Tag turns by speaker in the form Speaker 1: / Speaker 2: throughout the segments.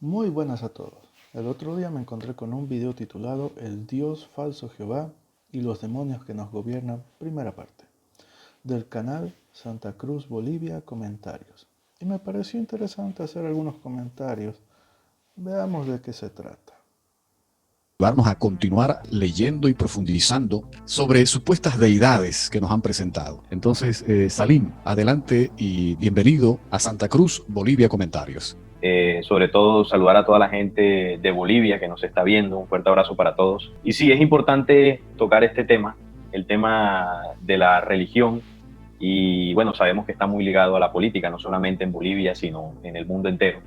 Speaker 1: Muy buenas a todos. El otro día me encontré con un video titulado El Dios falso Jehová y los demonios que nos gobiernan, primera parte, del canal Santa Cruz Bolivia Comentarios. Y me pareció interesante hacer algunos comentarios. Veamos de qué se trata.
Speaker 2: Vamos a continuar leyendo y profundizando sobre supuestas deidades que nos han presentado. Entonces, Salim, adelante y bienvenido a Santa Cruz, Bolivia Comentarios.
Speaker 3: Sobre todo saludar a toda la gente de Bolivia que nos está viendo, un fuerte abrazo para todos. Y sí, es importante tocar este tema, el tema de la religión, y bueno, sabemos que está muy ligado a la política, no solamente en Bolivia, sino en el mundo entero.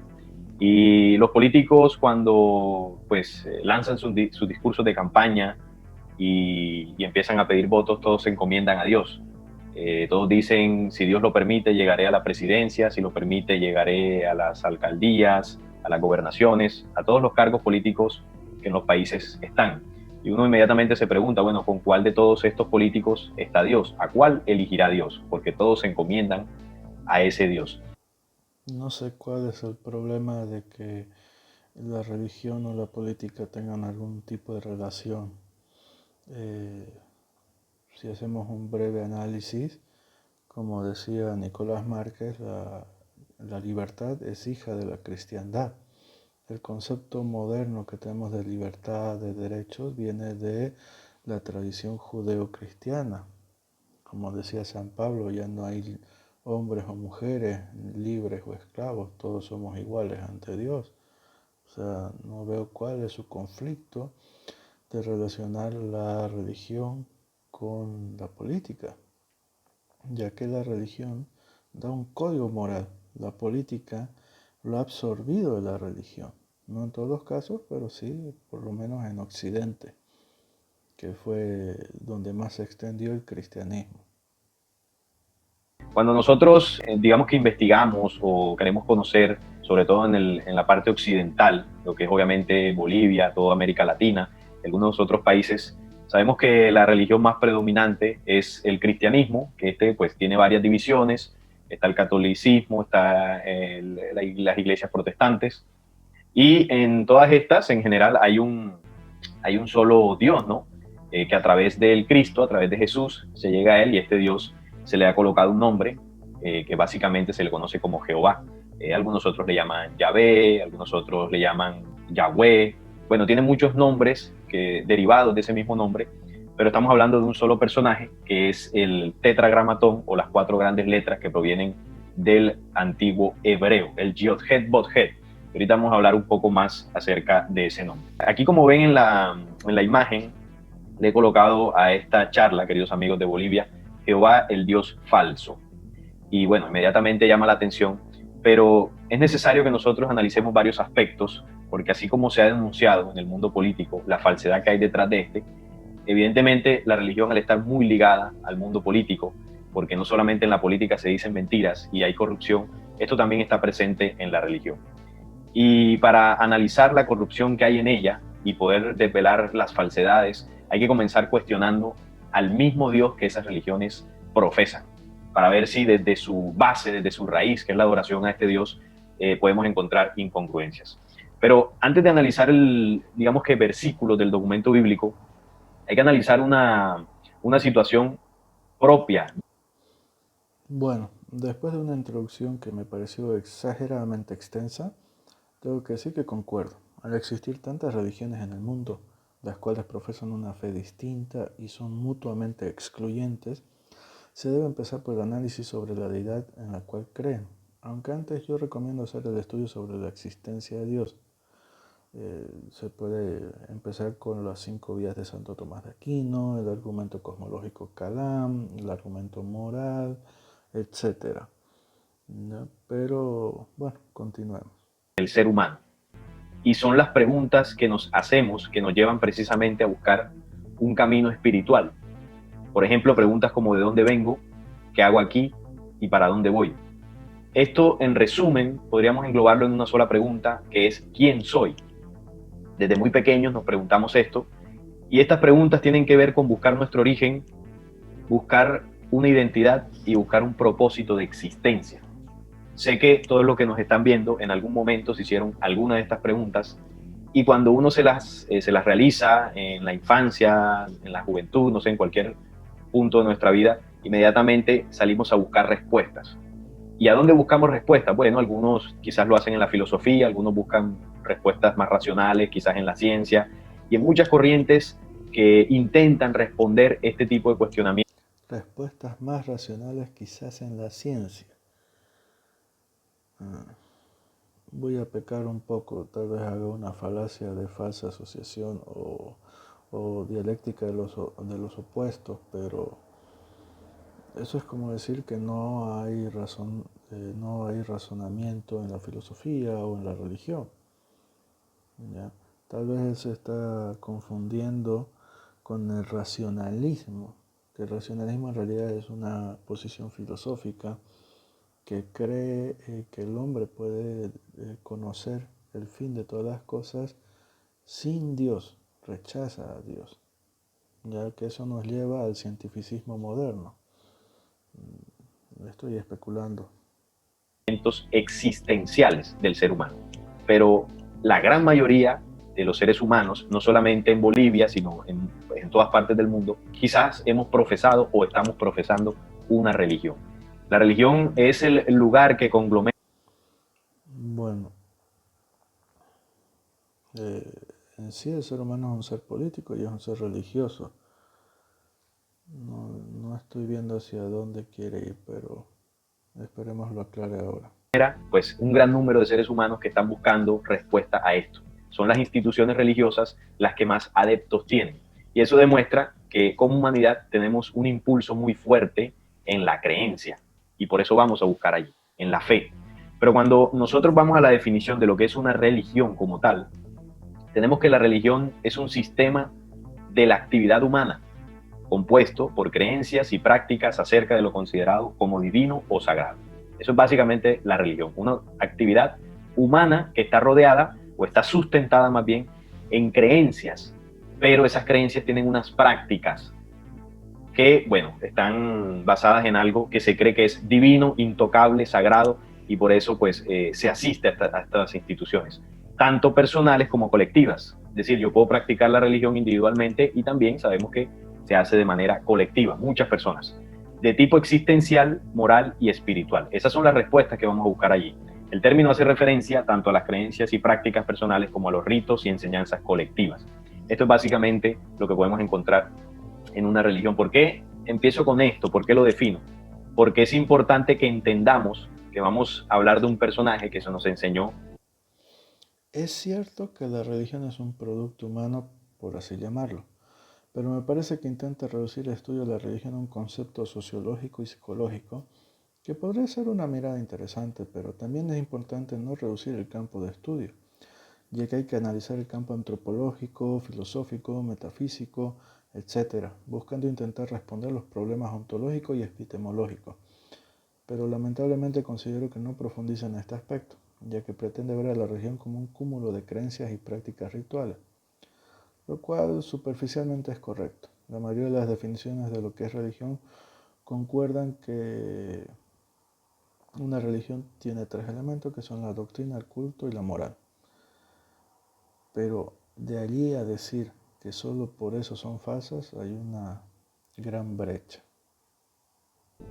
Speaker 3: Y los políticos cuando pues lanzan sus discursos de campaña y empiezan a pedir votos, todos se encomiendan a Dios. Todos dicen, si Dios lo permite, llegaré a la presidencia, si lo permite, llegaré a las alcaldías, a las gobernaciones, a todos los cargos políticos que en los países están. Y uno inmediatamente se pregunta, bueno, ¿con cuál de todos estos políticos está Dios? ¿A cuál elegirá Dios? Porque todos se encomiendan a ese Dios.
Speaker 1: No sé cuál es el problema de que la religión o la política tengan algún tipo de relación. Eh, si hacemos un breve análisis, como decía Nicolás Márquez, la libertad es hija de la cristiandad. El concepto moderno que tenemos de libertad, de derechos, viene de la tradición judeo-cristiana. Como decía San Pablo, ya no hay hombres o mujeres, libres o esclavos, todos somos iguales ante Dios. O sea, no veo cuál es su conflicto de relacionar la religión con la política, ya que la religión da un código moral, la política lo ha absorbido de la religión. No en todos los casos, pero sí, por lo menos en Occidente, que fue donde más se extendió el cristianismo.
Speaker 3: Cuando nosotros, digamos que investigamos o queremos conocer, sobre todo en la parte occidental, lo que es obviamente Bolivia, toda América Latina, algunos otros países, sabemos que la religión más predominante es el cristianismo, que pues tiene varias divisiones, está el catolicismo, está las iglesias protestantes, y en todas estas, en general, hay un solo Dios, ¿no? Que a través del Cristo, a través de Jesús, se llega a Él y este Dios se le ha colocado un nombre que básicamente se le conoce como Jehová. Algunos otros le llaman Yahvé, algunos otros le llaman Yahweh. Bueno, tiene muchos nombres derivados de ese mismo nombre, pero estamos hablando de un solo personaje que es el tetragramatón o las cuatro grandes letras que provienen del antiguo hebreo, el Yod-Het, Vod-Het. Ahorita vamos a hablar un poco más acerca de ese nombre. Aquí, como ven en la imagen, le he colocado a esta charla, queridos amigos de Bolivia, Jehová el Dios falso. Y bueno, inmediatamente llama la atención, pero es necesario que nosotros analicemos varios aspectos, porque así como se ha denunciado en el mundo político la falsedad que hay detrás de este, evidentemente la religión, al estar muy ligada al mundo político, porque no solamente en la política se dicen mentiras y hay corrupción, esto también está presente en la religión. Y para analizar la corrupción que hay en ella y poder desvelar las falsedades, hay que comenzar cuestionando al mismo Dios que esas religiones profesan, para ver si desde su base, desde su raíz, que es la adoración a este Dios, podemos encontrar incongruencias. Pero antes de analizar digamos que versículos del documento bíblico, hay que analizar una situación propia.
Speaker 1: Bueno, después de una introducción que me pareció exageradamente extensa, tengo que decir que concuerdo. Al existir tantas religiones en el mundo, las cuales profesan una fe distinta y son mutuamente excluyentes, se debe empezar por el análisis sobre la deidad en la cual creen. Aunque antes yo recomiendo hacer el estudio sobre la existencia de Dios. Se puede empezar con las 5 vías de Santo Tomás de Aquino, el argumento cosmológico Kalam, el argumento moral, etcétera. ¿No? Pero bueno, continuemos.
Speaker 3: El ser humano. Y son las preguntas que nos hacemos que nos llevan precisamente a buscar un camino espiritual. Por ejemplo, preguntas como ¿de dónde vengo? ¿Qué hago aquí? ¿Y para dónde voy? Esto, en resumen, podríamos englobarlo en una sola pregunta, que es ¿quién soy? Desde muy pequeños nos preguntamos esto, y estas preguntas tienen que ver con buscar nuestro origen, buscar una identidad y buscar un propósito de existencia. sé que todos los que nos están viendo en algún momento se hicieron alguna de estas preguntas y cuando uno se las realiza en la infancia, en la juventud, no sé, en cualquier punto de nuestra vida, inmediatamente salimos a buscar respuestas. ¿Y a dónde buscamos respuestas? Bueno, algunos quizás lo hacen en la filosofía, algunos buscan respuestas más racionales, quizás en la ciencia, y en muchas corrientes que intentan responder este tipo de cuestionamientos.
Speaker 1: Respuestas más racionales quizás en la ciencia. Voy a pecar un poco, tal vez haga una falacia de falsa asociación o dialéctica de los opuestos, pero eso es como decir que no hay no hay razonamiento en la filosofía o en la religión, ¿ya? Tal vez él se está confundiendo con el racionalismo, que el racionalismo en realidad es una posición filosófica que cree que el hombre puede conocer el fin de todas las cosas sin Dios, rechaza a Dios, ya que eso nos lleva al cientificismo moderno. Estoy especulando.
Speaker 3: Existenciales del ser humano. Pero la gran mayoría de los seres humanos, no solamente en Bolivia, sino en todas partes del mundo, quizás hemos profesado o estamos profesando una religión. La religión es el lugar que conglomera.
Speaker 1: Bueno, en sí el ser humano es un ser político y es un ser religioso. No estoy viendo hacia dónde quiere ir, pero esperemos lo aclare ahora.
Speaker 3: Pues un gran número de seres humanos que están buscando respuesta a esto. Son las instituciones religiosas las que más adeptos tienen. Y eso demuestra que como humanidad tenemos un impulso muy fuerte en la creencia. Y por eso vamos a buscar allí, en la fe. Pero cuando nosotros vamos a la definición de lo que es una religión como tal, tenemos que la religión es un sistema de la actividad humana, compuesto por creencias y prácticas acerca de lo considerado como divino o sagrado. Eso es básicamente la religión, una actividad humana que está rodeada o está sustentada más bien en creencias, pero esas creencias tienen unas prácticas que, bueno, están basadas en algo que se cree que es divino, intocable, sagrado, y por eso pues se asiste a estas instituciones, tanto personales como colectivas. Es decir, yo puedo practicar la religión individualmente y también sabemos que se hace de manera colectiva, muchas personas, de tipo existencial, moral y espiritual. Esas son las respuestas que vamos a buscar allí. El término hace referencia tanto a las creencias y prácticas personales como a los ritos y enseñanzas colectivas. Esto es básicamente lo que podemos encontrar en una religión. ¿Por qué empiezo con esto? ¿Por qué lo defino? Porque es importante que entendamos que vamos a hablar de un personaje que se nos enseñó.
Speaker 1: Es cierto que la religión es un producto humano, por así llamarlo, pero me parece que intenta reducir el estudio de la religión a un concepto sociológico y psicológico que podría ser una mirada interesante, pero también es importante no reducir el campo de estudio, ya que hay que analizar el campo antropológico, filosófico, metafísico, etc., buscando intentar responder los problemas ontológicos y epistemológicos. Pero lamentablemente considero que no profundiza en este aspecto, ya que pretende ver a la religión como un cúmulo de creencias y prácticas rituales, lo cual superficialmente es correcto. La mayoría de las definiciones de lo que es religión concuerdan que una religión tiene tres elementos que son la doctrina, el culto y la moral. Pero de allí a decir que solo por eso son falsas hay una gran brecha.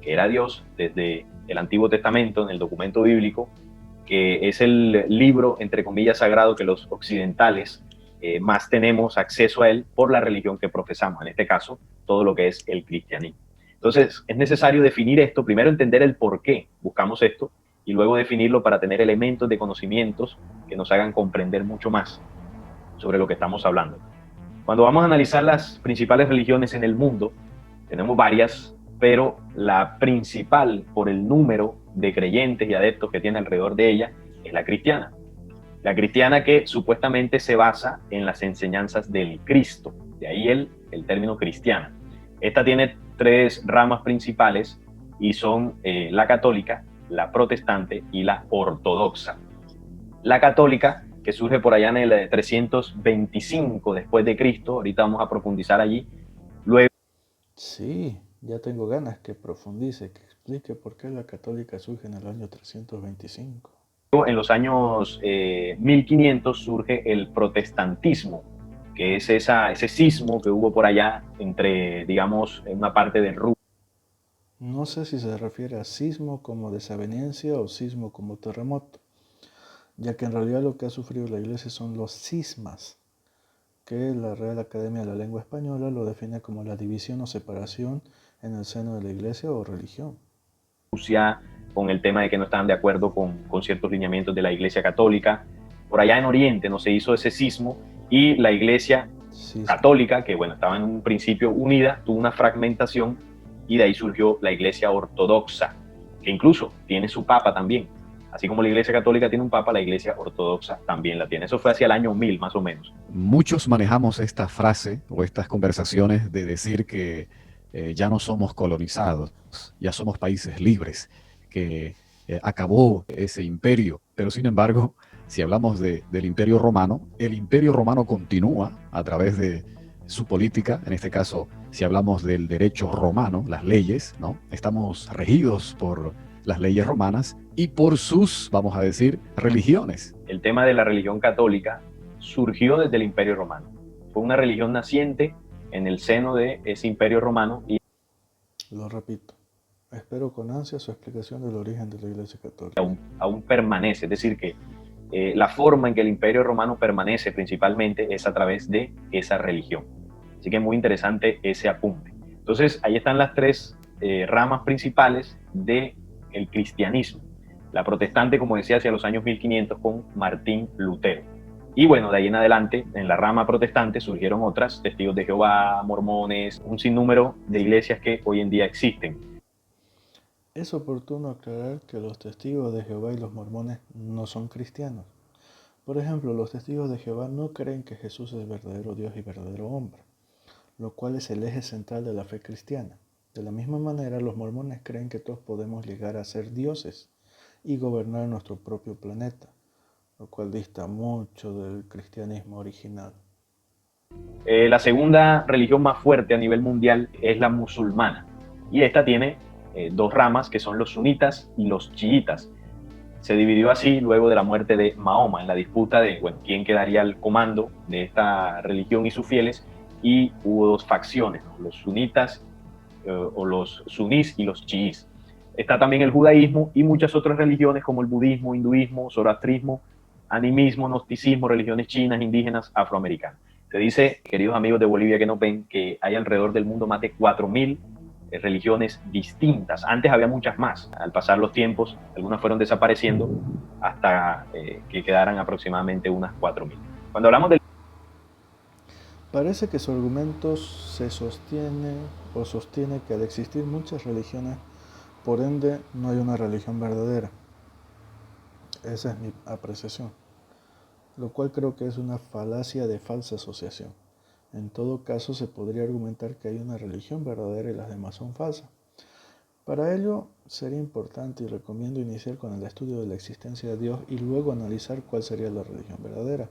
Speaker 3: Que era Dios desde el Antiguo Testamento, en el documento bíblico, que es el libro, entre comillas, sagrado que los occidentales más tenemos acceso a él por la religión que profesamos, en este caso, todo lo que es el cristianismo. Entonces, es necesario definir esto, primero entender el por qué buscamos esto, y luego definirlo para tener elementos de conocimientos que nos hagan comprender mucho más sobre lo que estamos hablando. Cuando vamos a analizar las principales religiones en el mundo, tenemos varias, pero la principal por el número de creyentes y adeptos que tiene alrededor de ella es la cristiana. La cristiana que supuestamente se basa en las enseñanzas del Cristo, de ahí el término cristiana. Esta tiene tres ramas principales y son la católica, la protestante y la ortodoxa. La católica, que surge por allá en el 325 después de Cristo, ahorita vamos a profundizar allí. Luego,
Speaker 1: Sí, ya tengo ganas que profundice, que explique por qué la católica surge en el año 325.
Speaker 3: En los años 1500 surge el protestantismo, que es ese cismo que hubo por allá entre, digamos, en una parte de Rusia.
Speaker 1: No sé si se refiere a sismo como desaveniencia o sismo como terremoto, ya que en realidad lo que ha sufrido la Iglesia son los cismas, que la Real Academia de la Lengua Española lo define como la división o separación en el seno de la Iglesia o religión.
Speaker 3: Con el tema de que no estaban de acuerdo con ciertos lineamientos de la Iglesia Católica. Por allá en Oriente no se hizo ese cismo y la Iglesia Católica, que bueno, estaba en un principio unida, tuvo una fragmentación y de ahí surgió la Iglesia Ortodoxa, que incluso tiene su papa también. Así como la Iglesia Católica tiene un papa, la Iglesia Ortodoxa también la tiene. Eso fue hacia el año 1000 más o menos.
Speaker 2: Muchos manejamos esta frase o estas conversaciones de decir que ya no somos colonizados, ya somos países libres, que acabó ese imperio. Pero sin embargo, si hablamos del Imperio Romano, el Imperio Romano continúa a través de su política. En este caso, si hablamos del derecho romano, las leyes, ¿no? Estamos regidos por las leyes romanas y por sus, vamos a decir, religiones.
Speaker 3: El tema de la religión católica surgió desde el Imperio Romano. Fue una religión naciente en el seno de ese Imperio Romano. Y
Speaker 1: lo repito, espero con ansia su explicación del origen de la Iglesia Católica.
Speaker 3: Aún permanece, es decir que la forma en que el Imperio Romano permanece principalmente es a través de esa religión. Así que es muy interesante ese apunte. Entonces, ahí están las tres ramas principales del cristianismo. La protestante, como decía, hacia los años 1500 con Martín Lutero. Y bueno, de ahí en adelante, en la rama protestante surgieron otras, testigos de Jehová, mormones, un sinnúmero de iglesias que hoy en día existen.
Speaker 1: Es oportuno aclarar que los testigos de Jehová y los mormones no son cristianos. Por ejemplo, los testigos de Jehová no creen que Jesús es verdadero Dios y verdadero hombre, lo cual es el eje central de la fe cristiana. De la misma manera, los mormones creen que todos podemos llegar a ser dioses y gobernar nuestro propio planeta, lo cual dista mucho del cristianismo original.
Speaker 3: La segunda religión más fuerte a nivel mundial es la musulmana, y esta tiene dos ramas que son los sunitas y los chiitas. Se dividió así luego de la muerte de Mahoma en la disputa de quién quedaría al comando de esta religión y sus fieles, y hubo dos facciones, ¿no? Los sunitas o los sunís y los chiís. Está también el judaísmo y muchas otras religiones como el budismo, hinduismo, zoroastrismo, animismo, gnosticismo, religiones chinas, indígenas, afroamericanas. Se dice, queridos amigos de Bolivia que nos ven, que hay alrededor del mundo más de 4000 religiones distintas. Antes había muchas más. Al pasar los tiempos, algunas fueron desapareciendo hasta que quedaran aproximadamente unas 4000. Cuando hablamos del...
Speaker 1: Parece que su argumento sostiene que al existir muchas religiones, por ende, no hay una religión verdadera. Esa es mi apreciación, lo cual creo que es una falacia de falsa asociación. En todo caso, se podría argumentar que hay una religión verdadera y las demás son falsas. Para ello, sería importante y recomiendo iniciar con el estudio de la existencia de Dios y luego analizar cuál sería la religión verdadera,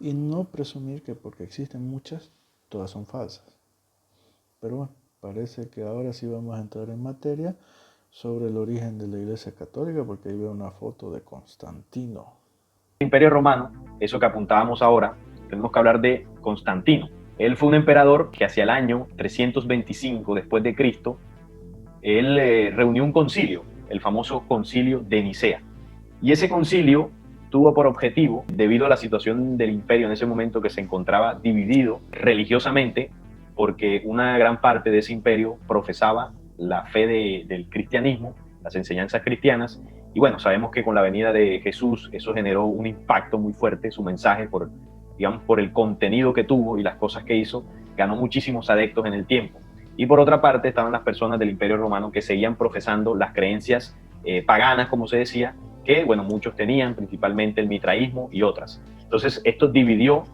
Speaker 1: y no presumir que porque existen muchas, todas son falsas. Pero bueno, parece que ahora sí vamos a entrar en materia sobre el origen de la Iglesia Católica, porque ahí veo una foto de Constantino.
Speaker 3: El Imperio Romano, eso que apuntábamos ahora, tenemos que hablar de Constantino. Él fue un emperador que hacia el año 325 después de Cristo, él reunió un concilio, el famoso concilio de Nicea. Y ese concilio tuvo por objetivo, debido a la situación del imperio en ese momento que se encontraba dividido religiosamente, porque una gran parte de ese imperio profesaba la fe del cristianismo, las enseñanzas cristianas, y bueno, sabemos que con la venida de Jesús eso generó un impacto muy fuerte, su mensaje por el contenido que tuvo y las cosas que hizo, ganó muchísimos adeptos en el tiempo. Y por otra parte estaban las personas del Imperio Romano que seguían profesando las creencias paganas, como se decía, que muchos tenían, principalmente el mitraísmo y otras. Entonces esto dividió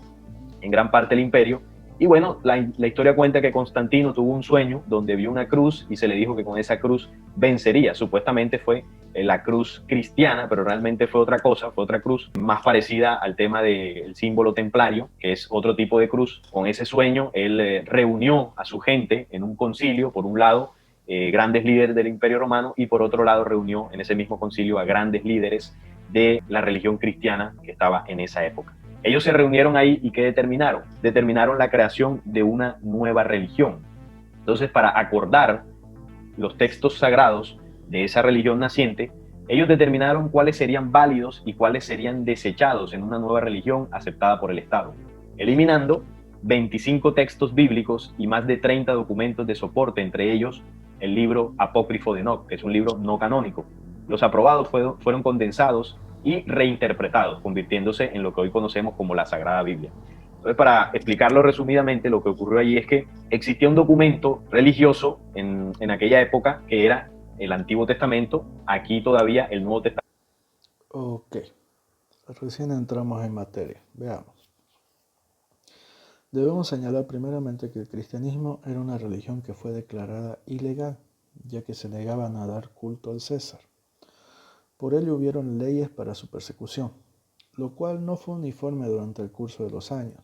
Speaker 3: en gran parte el imperio. Y la historia cuenta que Constantino tuvo un sueño donde vio una cruz y se le dijo que con esa cruz vencería. Supuestamente fue la cruz cristiana, pero realmente fue otra cosa, fue otra cruz más parecida al tema del símbolo templario, que es otro tipo de cruz. Con ese sueño él reunió a su gente en un concilio, por un lado, grandes líderes del Imperio Romano, y por otro lado reunió en ese mismo concilio a grandes líderes de la religión cristiana que estaba en esa época. Ellos se reunieron ahí y ¿qué determinaron? Determinaron la creación de una nueva religión. Entonces, para acordar los textos sagrados de esa religión naciente, ellos determinaron cuáles serían válidos y cuáles serían desechados en una nueva religión aceptada por el Estado, eliminando 25 textos bíblicos y más de 30 documentos de soporte, entre ellos el libro apócrifo de Enoc, que es un libro no canónico. Los aprobados fueron condensados y reinterpretados, convirtiéndose en lo que hoy conocemos como la Sagrada Biblia. Entonces, para explicarlo resumidamente, lo que ocurrió allí es que existía un documento religioso en aquella época que era el Antiguo Testamento, aquí todavía el Nuevo Testamento.
Speaker 1: Ok, recién entramos en materia. Veamos. Debemos señalar primeramente que el cristianismo era una religión que fue declarada ilegal, ya que se negaban a dar culto al César. Por ello hubieron leyes para su persecución, lo cual no fue uniforme durante el curso de los años.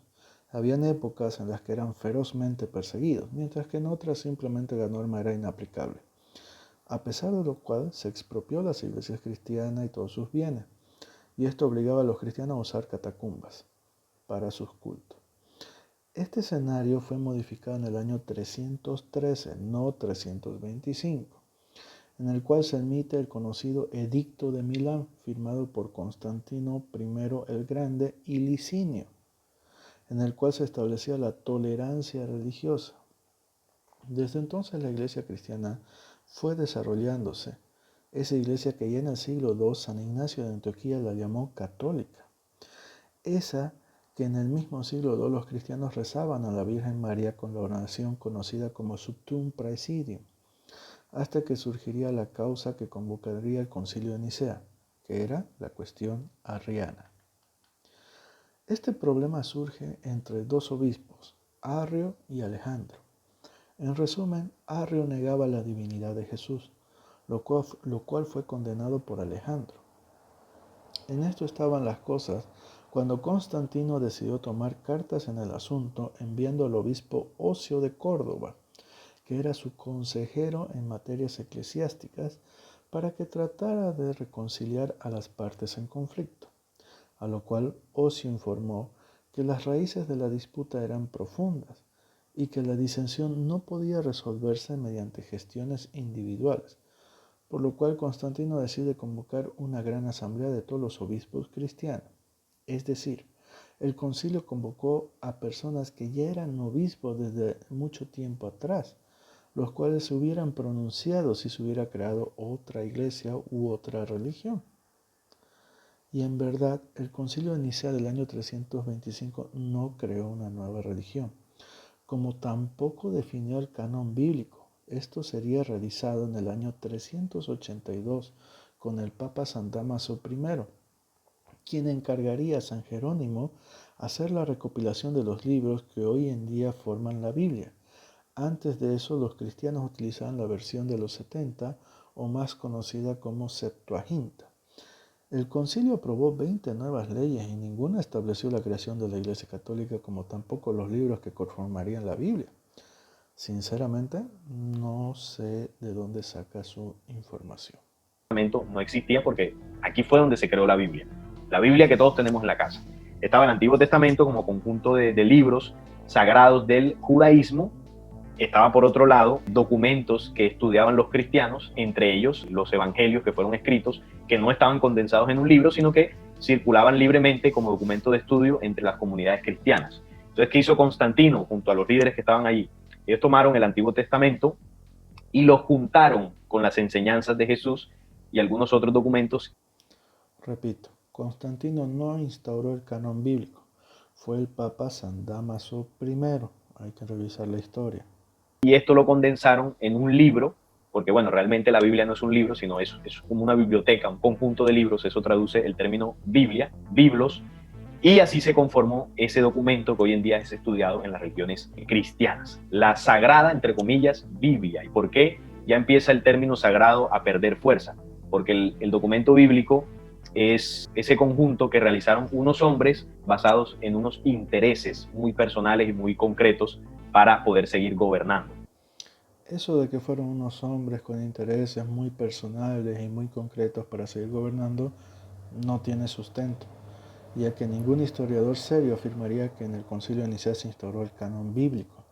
Speaker 1: Habían épocas en las que eran ferozmente perseguidos, mientras que en otras simplemente la norma era inaplicable. A pesar de lo cual se expropió las iglesias cristianas y todos sus bienes, y esto obligaba a los cristianos a usar catacumbas para sus cultos. Este escenario fue modificado en el año 313, no 325, en el cual se emite el conocido Edicto de Milán, firmado por Constantino I el Grande y Licinio, en el cual se establecía la tolerancia religiosa. Desde entonces la iglesia cristiana fue desarrollándose, esa iglesia que ya en el siglo II San Ignacio de Antioquía la llamó católica, esa que en el mismo siglo II los cristianos rezaban a la Virgen María con la oración conocida como Subtum Praesidium, hasta que surgiría la causa que convocaría el Concilio de Nicea, que era la cuestión arriana. Este problema surge entre dos obispos, Arrio y Alejandro. En resumen, Arrio negaba la divinidad de Jesús, lo cual fue condenado por Alejandro. En esto estaban las cosas cuando Constantino decidió tomar cartas en el asunto, enviando al obispo Ocio de Córdoba, que era su consejero en materias eclesiásticas, para que tratara de reconciliar a las partes en conflicto, a lo cual Ocio informó que las raíces de la disputa eran profundas y que la disensión no podía resolverse mediante gestiones individuales, por lo cual Constantino decide convocar una gran asamblea de todos los obispos cristianos. Es decir, el concilio convocó a personas que ya eran obispos desde mucho tiempo atrás, los cuales se hubieran pronunciado si se hubiera creado otra iglesia u otra religión. Y en verdad, el Concilio de Nicea del año 325 no creó una nueva religión, como tampoco definió el canon bíblico. Esto sería realizado en el año 382 con el Papa San Dámaso I, quien encargaría a San Jerónimo hacer la recopilación de los libros que hoy en día forman la Biblia. Antes de eso, los cristianos utilizaban la versión de los 70, o más conocida como Septuaginta. El concilio aprobó 20 nuevas leyes y ninguna estableció la creación de la Iglesia Católica, como tampoco los libros que conformarían la Biblia. Sinceramente, no sé de dónde saca su información.
Speaker 3: No existía porque aquí fue donde se creó la Biblia que todos tenemos en la casa. Estaba el Antiguo Testamento como conjunto de libros sagrados del judaísmo. Estaba por otro lado documentos que estudiaban los cristianos, entre ellos los evangelios que fueron escritos, que no estaban condensados en un libro, sino que circulaban libremente como documento de estudio entre las comunidades cristianas. Entonces, ¿qué hizo Constantino junto a los líderes que estaban allí? Ellos tomaron el Antiguo Testamento y lo juntaron con las enseñanzas de Jesús y algunos otros documentos.
Speaker 1: Repito, Constantino no instauró el canon bíblico, fue el Papa San Dámaso I. Hay que revisar la historia.
Speaker 3: Y esto lo condensaron en un libro, porque bueno, realmente la Biblia no es un libro, sino es como una biblioteca, un conjunto de libros. Eso traduce el término Biblia, biblos, y así se conformó ese documento que hoy en día es estudiado en las religiones cristianas. La sagrada, entre comillas, Biblia. ¿Y por qué ya empieza el término sagrado a perder fuerza? Porque el documento bíblico es ese conjunto que realizaron unos hombres basados en unos intereses muy personales y muy concretos para poder seguir gobernando.
Speaker 1: Eso de que fueron unos hombres con intereses muy personales y muy concretos para seguir gobernando no tiene sustento, ya que ningún historiador serio afirmaría que en el Concilio de Nicea se instauró el canon bíblico.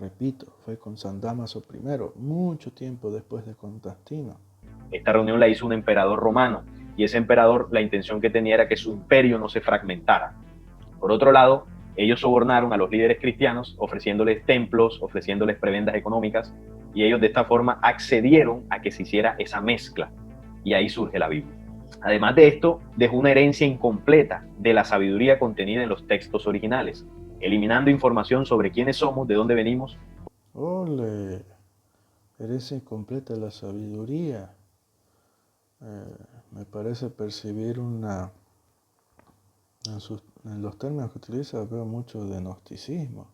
Speaker 1: Repito, fue con San Dámaso I, mucho tiempo después de Constantino.
Speaker 3: Esta reunión la hizo un emperador romano, y ese emperador, la intención que tenía era que su imperio no se fragmentara. Por otro lado, ellos sobornaron a los líderes cristianos ofreciéndoles templos, ofreciéndoles prebendas económicas, y ellos de esta forma accedieron a que se hiciera esa mezcla, y ahí surge la Biblia. Además de esto, dejó una herencia incompleta de la sabiduría contenida en los textos originales, eliminando información sobre quiénes somos, de dónde venimos.
Speaker 1: ¡Ole! Herencia incompleta de la sabiduría. Me parece percibir en los términos que utiliza, veo mucho de gnosticismo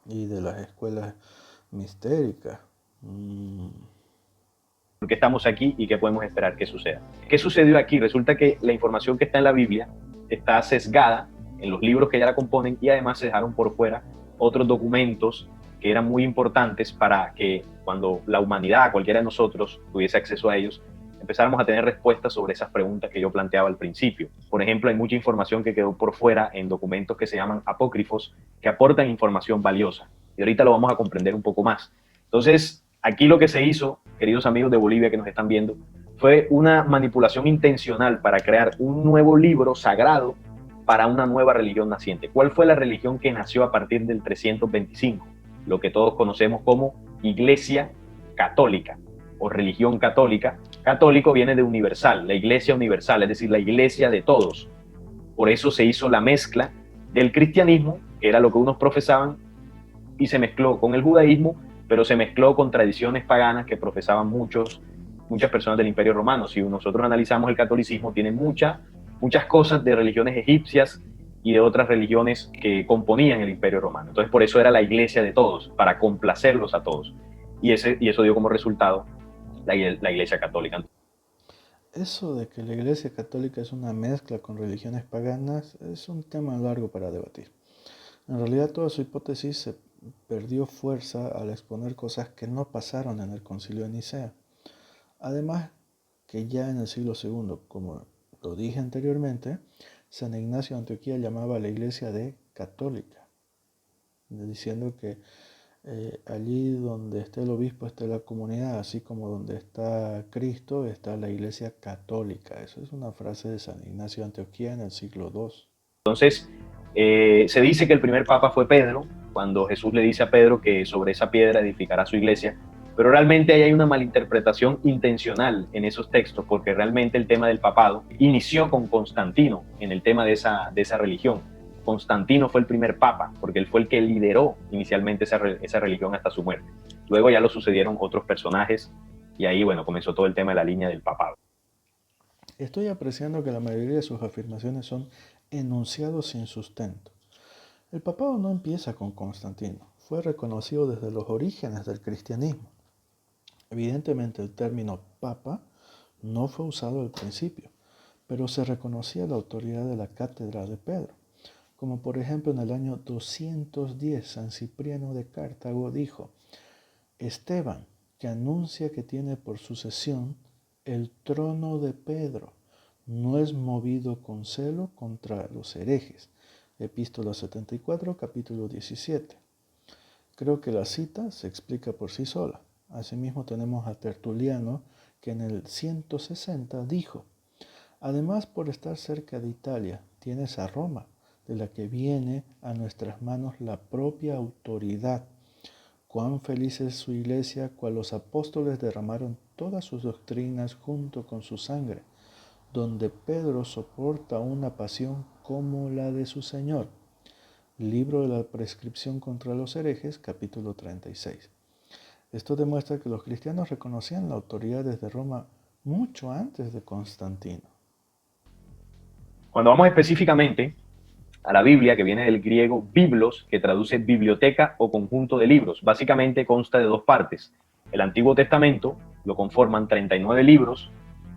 Speaker 1: y de las escuelas mistéricas.
Speaker 3: ¿Por qué estamos aquí y qué podemos esperar que suceda? ¿Qué sucedió aquí? Resulta que la información que está en la Biblia está sesgada en los libros que ya la componen, y además se dejaron por fuera otros documentos que eran muy importantes para que cuando la humanidad, cualquiera de nosotros, tuviese acceso a ellos, empezáramos a tener respuestas sobre esas preguntas que yo planteaba al principio. Por ejemplo, hay mucha información que quedó por fuera en documentos que se llaman apócrifos, que aportan información valiosa. Y ahorita lo vamos a comprender un poco más. Entonces, aquí lo que se hizo, queridos amigos de Bolivia que nos están viendo, fue una manipulación intencional para crear un nuevo libro sagrado para una nueva religión naciente. ¿Cuál fue la religión que nació a partir del 325? Lo que todos conocemos como Iglesia Católica o religión católica. Católico viene de universal, la Iglesia universal, es decir, la Iglesia de todos. Por eso se hizo la mezcla del cristianismo, que era lo que unos profesaban, y se mezcló con el judaísmo, pero se mezcló con tradiciones paganas que profesaban muchas personas del Imperio Romano. Si nosotros analizamos el catolicismo, tiene muchas cosas de religiones egipcias y de otras religiones que componían el Imperio Romano. Entonces, por eso era la iglesia de todos, para complacerlos a todos. Y eso dio como resultado la Iglesia Católica.
Speaker 1: Eso de que la Iglesia Católica es una mezcla con religiones paganas es un tema largo para debatir. En realidad, toda su hipótesis se perdió fuerza al exponer cosas que no pasaron en el Concilio de Nicea. Además, que ya en el siglo II, como lo dije anteriormente, San Ignacio de Antioquía llamaba a la iglesia de católica, diciendo que allí donde esté el obispo está la comunidad, así como donde está Cristo está la iglesia católica. Eso es una frase de San Ignacio de Antioquía en el siglo II.
Speaker 3: Entonces, se dice que el primer papa fue Pedro, cuando Jesús le dice a Pedro que sobre esa piedra edificará su iglesia, pero realmente ahí hay una malinterpretación intencional en esos textos, porque realmente el tema del papado inició con Constantino en el tema de esa religión. Constantino fue el primer papa, porque él fue el que lideró inicialmente esa religión hasta su muerte. Luego ya lo sucedieron otros personajes, y ahí, bueno, comenzó todo el tema de la línea del papado.
Speaker 1: Estoy apreciando que la mayoría de sus afirmaciones son enunciados sin sustento. El papado no empieza con Constantino, fue reconocido desde los orígenes del cristianismo. Evidentemente el término papa no fue usado al principio, pero se reconocía la autoridad de la cátedra de Pedro, como por ejemplo en el año 210 San Cipriano de Cartago dijo: Esteban, que anuncia que tiene por sucesión el trono de Pedro, no es movido con celo contra los herejes. Epístola 74, capítulo 17. Creo que la cita se explica por sí sola. Asimismo tenemos a Tertuliano, que en el 160 dijo: además, por estar cerca de Italia, tienes a Roma, de la que viene a nuestras manos la propia autoridad. Cuán feliz es su iglesia, cual los apóstoles derramaron todas sus doctrinas junto con su sangre, donde Pedro soporta una pasión como la de su Señor. Libro de la prescripción contra los herejes, capítulo 36. Esto demuestra que los cristianos reconocían la autoridad desde Roma mucho antes de Constantino.
Speaker 3: Cuando vamos específicamente a la Biblia, que viene del griego biblos, que traduce biblioteca o conjunto de libros, básicamente consta de dos partes. El Antiguo Testamento lo conforman 39 libros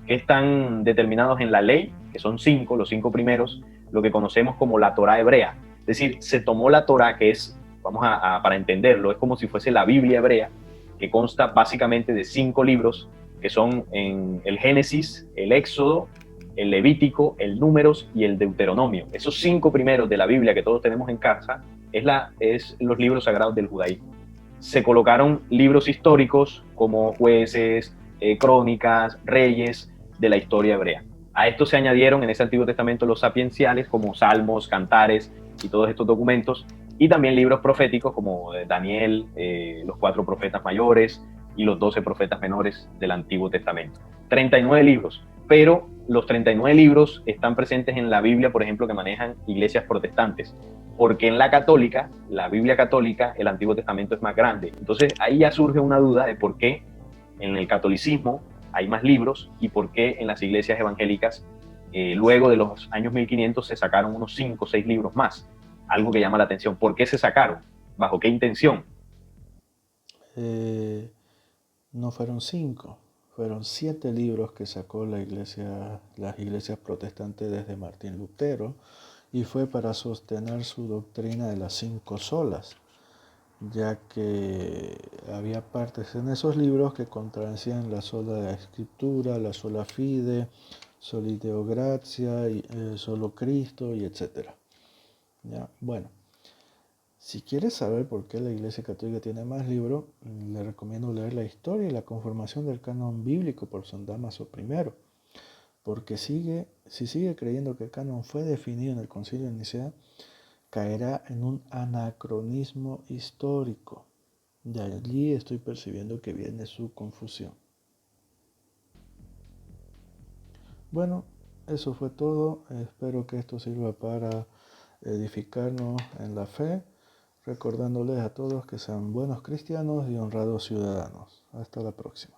Speaker 3: que están determinados en la ley, que son 5, los 5 primeros, lo que conocemos como la Torá hebrea. Es decir, se tomó la Torá, que es, para entenderlo, es como si fuese la Biblia hebrea, que consta básicamente de 5 libros, que son en el Génesis, el Éxodo, el Levítico, el Números y el Deuteronomio. Esos 5 primeros de la Biblia que todos tenemos en casa es los libros sagrados del judaísmo. Se colocaron libros históricos como Jueces, Crónicas, Reyes de la historia hebrea. A esto se añadieron en ese Antiguo Testamento los sapienciales como Salmos, Cantares y todos estos documentos, y también libros proféticos como Daniel, los 4 profetas mayores y los 12 profetas menores del Antiguo Testamento. 39 libros, pero los 39 libros están presentes en la Biblia, por ejemplo, que manejan iglesias protestantes, porque en la católica, la Biblia católica, el Antiguo Testamento es más grande. Entonces ahí ya surge una duda de por qué en el catolicismo hay más libros y por qué en las iglesias evangélicas, luego de los años 1500, se sacaron unos 5 o 6 libros más. Algo que llama la atención. ¿Por qué se sacaron? ¿Bajo qué intención?
Speaker 1: No fueron 5, fueron 7 libros que sacó las iglesias protestantes desde Martín Lutero, y fue para sostener su doctrina de las 5 solas, ya que había partes en esos libros que contradecían la sola escritura, la sola fide, soli deo gratia, solo Cristo, y etc. ¿Ya? Bueno, si quieres saber por qué la Iglesia Católica tiene más libros, le recomiendo leer la historia y la conformación del canon bíblico por San Dámaso I, porque si sigue creyendo que el canon fue definido en el Concilio de Nicea, caerá en un anacronismo histórico. De allí estoy percibiendo que viene su confusión. Bueno, eso fue todo. Espero que esto sirva para edificarnos en la fe, recordándoles a todos que sean buenos cristianos y honrados ciudadanos. Hasta la próxima.